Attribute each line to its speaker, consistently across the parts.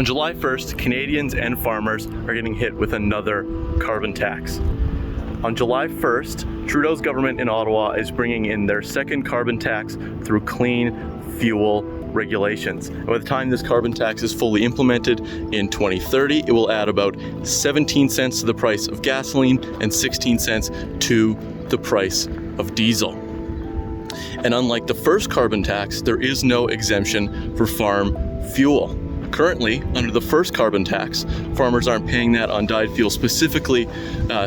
Speaker 1: On July 1st, Canadians and farmers are getting hit with another carbon tax. On July 1st, Trudeau's government in Ottawa is bringing in their second carbon tax through clean fuel regulations. And by the time this carbon tax is fully implemented in 2030, it will add about 17 cents to the price of gasoline and 16 cents to the price of diesel. And unlike the first carbon tax, there is no exemption for farm fuel. Currently, under the first carbon tax, farmers aren't paying that on dyed fuel specifically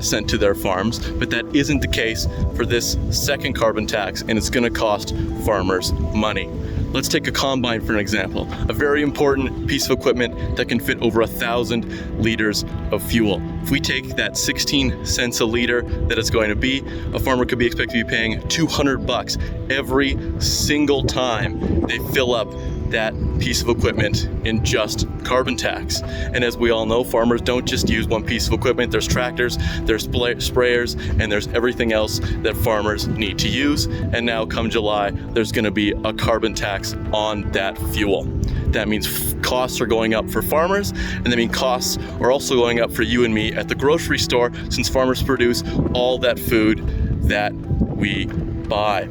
Speaker 1: sent to their farms, but that isn't the case for this second carbon tax, and it's going to cost farmers money. Let's take a combine for an example, a very important piece of equipment that can fit over 1,000 liters of fuel. If we take that 16 cents a liter that it's going to be, a farmer could be expected to be paying $200 every single time they fill up that piece of equipment in just carbon tax. And as we all know, farmers don't just use one piece of equipment. There's tractors, there's sprayers, and there's everything else that farmers need to use. And now come July, there's going to be a carbon tax on that fuel. That means costs are going up for farmers, and that means costs are also going up for you and me at the grocery store, since farmers produce all that food that we buy.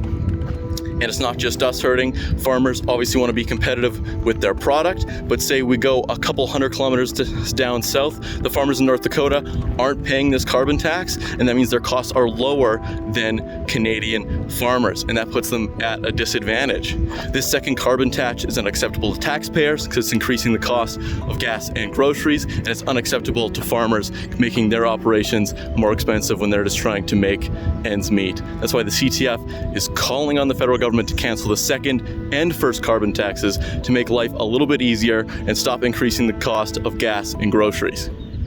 Speaker 1: And it's not just us hurting. Farmers obviously want to be competitive with their product, but say we go a couple hundred kilometers down south, the farmers in North Dakota aren't paying this carbon tax, and that means their costs are lower than Canadian farmers, and that puts them at a disadvantage. This second carbon tax is unacceptable to taxpayers because it's increasing the cost of gas and groceries, and it's unacceptable to farmers, making their operations more expensive when they're just trying to make ends meet. That's why the CTF is calling on the federal government to cancel the second and first carbon taxes to make life a little bit easier and stop increasing the cost of gas and groceries.